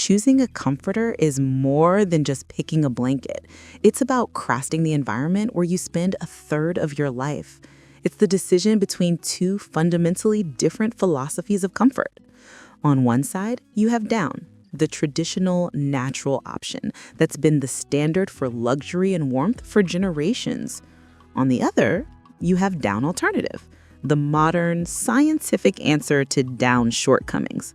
Choosing a comforter is more than just picking a blanket. It's about crafting the environment where you spend a third of your life. It's the decision between two fundamentally different philosophies of comfort. On one side, you have down, the traditional natural option that's been the standard for luxury and warmth for generations. On the other, you have down alternative, the modern, scientific answer to down shortcomings.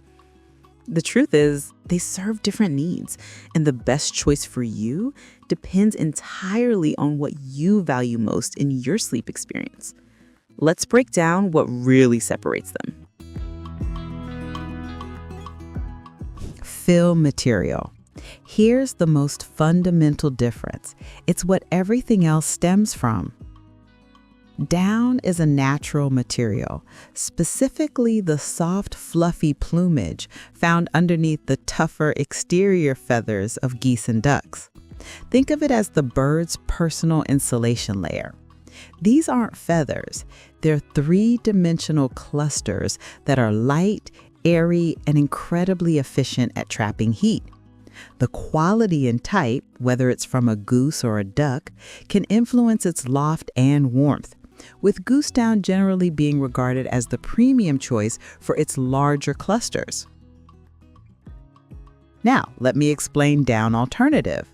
The truth is, they serve different needs, and the best choice for you depends entirely on what you value most in your sleep experience. Let's break down what really separates them. Fill material. Here's the most fundamental difference. It's what everything else stems from. Down is a natural material, specifically the soft, fluffy plumage found underneath the tougher exterior feathers of geese and ducks. Think of it as the bird's personal insulation layer. These aren't feathers. They're three-dimensional clusters that are light, airy, and incredibly efficient at trapping heat. The quality and type, whether it's from a goose or a duck, can influence its loft and warmth, with goose down generally being regarded as the premium choice for its larger clusters. Now, let me explain down alternative.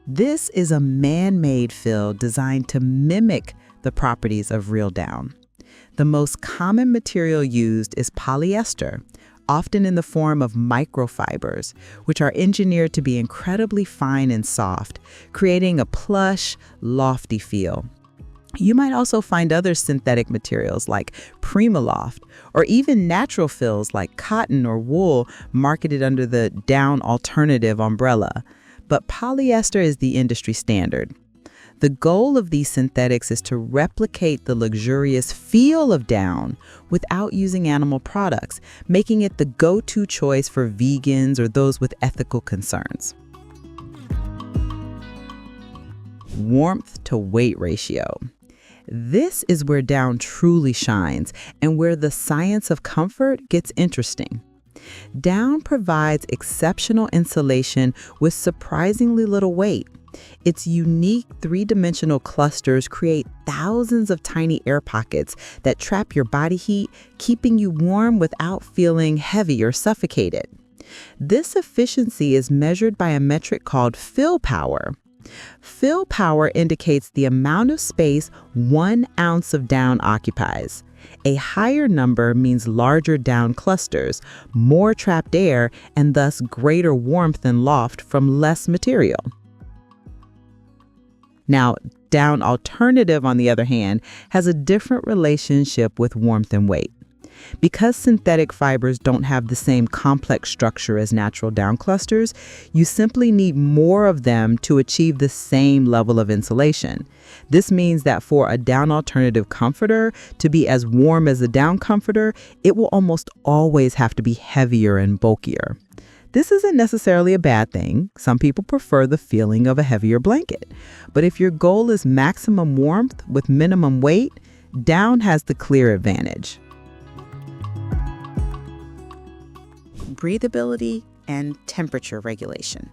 This is a man-made fill designed to mimic the properties of real down. The most common material used is polyester, often in the form of microfibers, which are engineered to be incredibly fine and soft, creating a plush, lofty feel. You might also find other synthetic materials like Primaloft, or even natural fills like cotton or wool marketed under the down alternative umbrella. But polyester is the industry standard. The goal of these synthetics is to replicate the luxurious feel of down without using animal products, making it the go-to choice for vegans or those with ethical concerns. Warmth to weight ratio. This is where down truly shines and where the science of comfort gets interesting. Down provides exceptional insulation with surprisingly little weight. Its unique three-dimensional clusters create thousands of tiny air pockets that trap your body heat, keeping you warm without feeling heavy or suffocated. This efficiency is measured by a metric called fill power. Fill power indicates the amount of space 1 ounce of down occupies. A higher number means larger down clusters, more trapped air, and thus greater warmth and loft from less material. Now, down alternative, on the other hand, has a different relationship with warmth and weight. Because synthetic fibers don't have the same complex structure as natural down clusters, you simply need more of them to achieve the same level of insulation. This means that for a down alternative comforter to be as warm as a down comforter, it will almost always have to be heavier and bulkier. This isn't necessarily a bad thing. Some people prefer the feeling of a heavier blanket. But if your goal is maximum warmth with minimum weight, down has the clear advantage. Breathability and temperature regulation.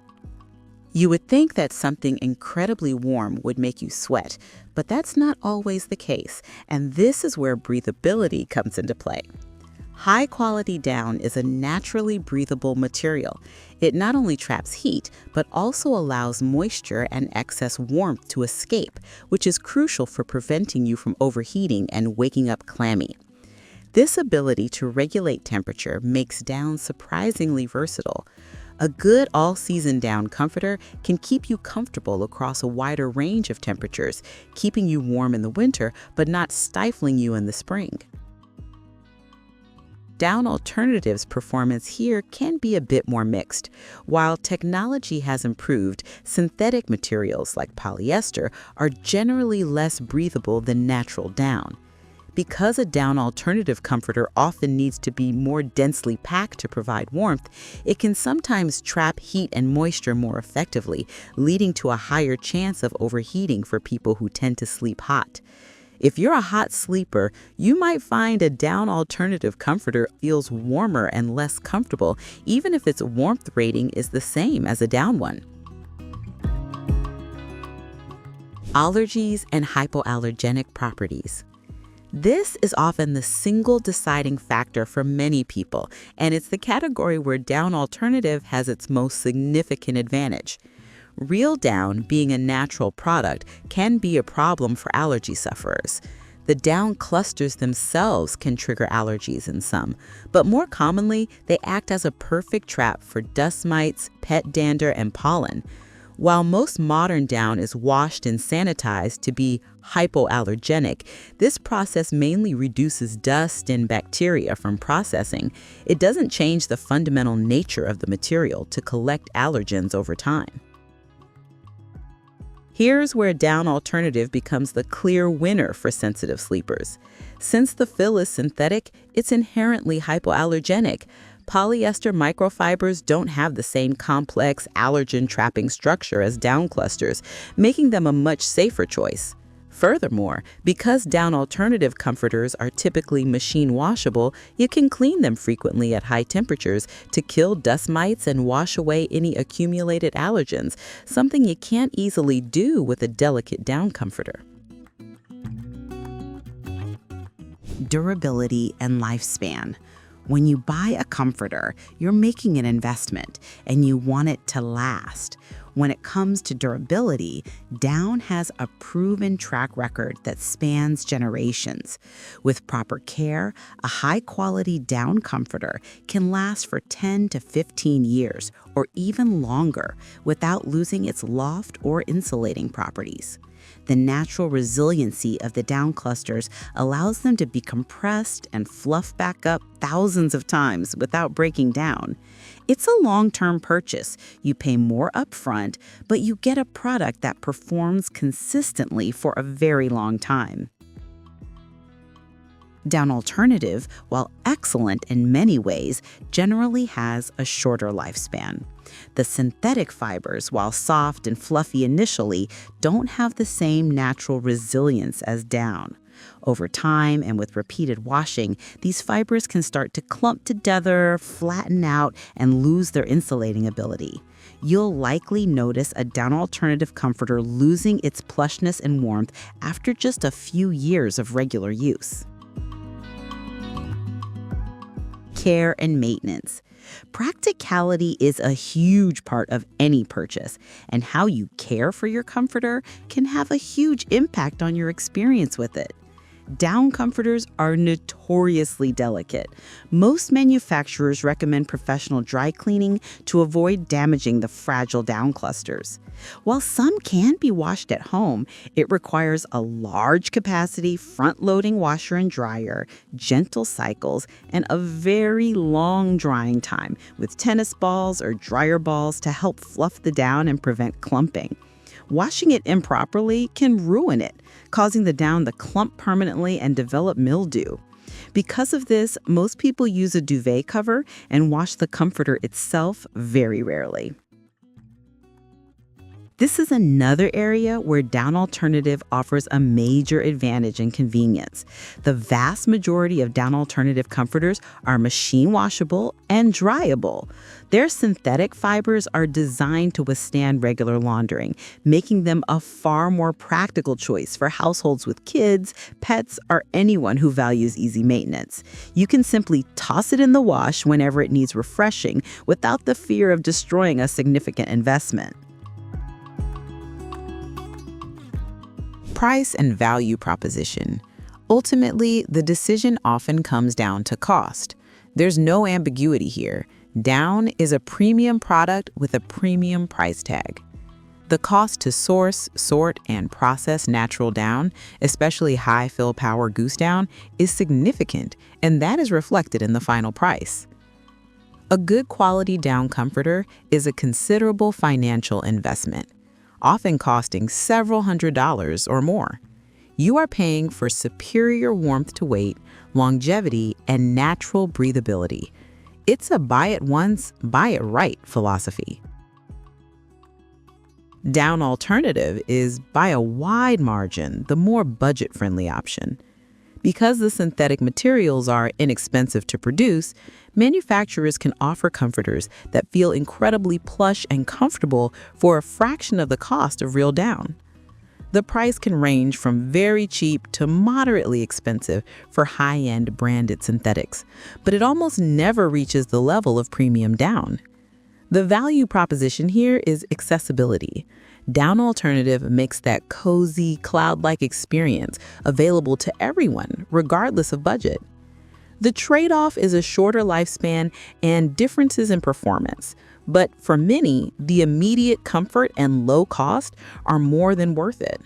You would think that something incredibly warm would make you sweat, but that's not always the case, and this is where breathability comes into play. High-quality down is a naturally breathable material. It not only traps heat, but also allows moisture and excess warmth to escape, which is crucial for preventing you from overheating and waking up clammy. This ability to regulate temperature makes down surprisingly versatile. A good all-season down comforter can keep you comfortable across a wider range of temperatures, keeping you warm in the winter but not stifling you in the spring. Down alternatives performance here can be a bit more mixed. While technology has improved, synthetic materials like polyester are generally less breathable than natural down. Because a down alternative comforter often needs to be more densely packed to provide warmth, it can sometimes trap heat and moisture more effectively, leading to a higher chance of overheating for people who tend to sleep hot. If you're a hot sleeper, you might find a down alternative comforter feels warmer and less comfortable, even if its warmth rating is the same as a down one. Allergies and hypoallergenic properties. This is often the single deciding factor for many people, and it's the category where down alternative has its most significant advantage. Real down, being a natural product, can be a problem for allergy sufferers. The down clusters themselves can trigger allergies in some, but more commonly, they act as a perfect trap for dust mites, pet dander, and pollen. While most modern down is washed and sanitized to be hypoallergenic, this process mainly reduces dust and bacteria from processing. It doesn't change the fundamental nature of the material to collect allergens over time. Here's where down alternative becomes the clear winner for sensitive sleepers. Since the fill is synthetic, it's inherently hypoallergenic. Polyester microfibers don't have the same complex allergen-trapping structure as down clusters, making them a much safer choice. Furthermore, because down alternative comforters are typically machine washable, you can clean them frequently at high temperatures to kill dust mites and wash away any accumulated allergens, something you can't easily do with a delicate down comforter. Durability and lifespan. When you buy a comforter, you're making an investment and you want it to last. When it comes to durability, down has a proven track record that spans generations. With proper care, a high-quality down comforter can last for 10 to 15 years or even longer without losing its loft or insulating properties. The natural resiliency of the down clusters allows them to be compressed and fluffed back up thousands of times without breaking down. It's a long-term purchase. You pay more upfront, but you get a product that performs consistently for a very long time. Down alternative, while excellent in many ways, generally has a shorter lifespan. The synthetic fibers, while soft and fluffy initially, don't have the same natural resilience as down. Over time and with repeated washing, these fibers can start to clump together, flatten out, and lose their insulating ability. You'll likely notice a down alternative comforter losing its plushness and warmth after just a few years of regular use. Care and maintenance. Practicality is a huge part of any purchase, and how you care for your comforter can have a huge impact on your experience with it. Down comforters are notoriously delicate. Most manufacturers recommend professional dry cleaning to avoid damaging the fragile down clusters. While some can be washed at home, it requires a large capacity front-loading washer and dryer, gentle cycles, and a very long drying time with tennis balls or dryer balls to help fluff the down and prevent clumping. Washing it improperly can ruin it, causing the down to clump permanently and develop mildew. Because of this, most people use a duvet cover and wash the comforter itself very rarely. This is another area where down alternative offers a major advantage in convenience. The vast majority of down alternative comforters are machine washable and dryable. Their synthetic fibers are designed to withstand regular laundering, making them a far more practical choice for households with kids, pets, or anyone who values easy maintenance. You can simply toss it in the wash whenever it needs refreshing without the fear of destroying a significant investment. Price and value proposition. Ultimately, the decision often comes down to cost. There's no ambiguity here. Down is a premium product with a premium price tag. The cost to source, sort, and process natural down, especially high fill power Goose down, is significant, and that is reflected in the final price. A good quality down comforter is a considerable financial investment, often costing several $100s or more. You are paying for superior warmth to weight, longevity, and natural breathability. It's a buy it once, buy it right philosophy. Down Alternative is, by a wide margin, the more budget-friendly option. Because the synthetic materials are inexpensive to produce, manufacturers can offer comforters that feel incredibly plush and comfortable for a fraction of the cost of real down. The price can range from very cheap to moderately expensive for high-end branded synthetics, but it almost never reaches the level of premium down. The value proposition here is accessibility. Down Alternative makes that cozy, cloud-like experience available to everyone, regardless of budget. The trade-off is a shorter lifespan and differences in performance, but for many, the immediate comfort and low cost are more than worth it.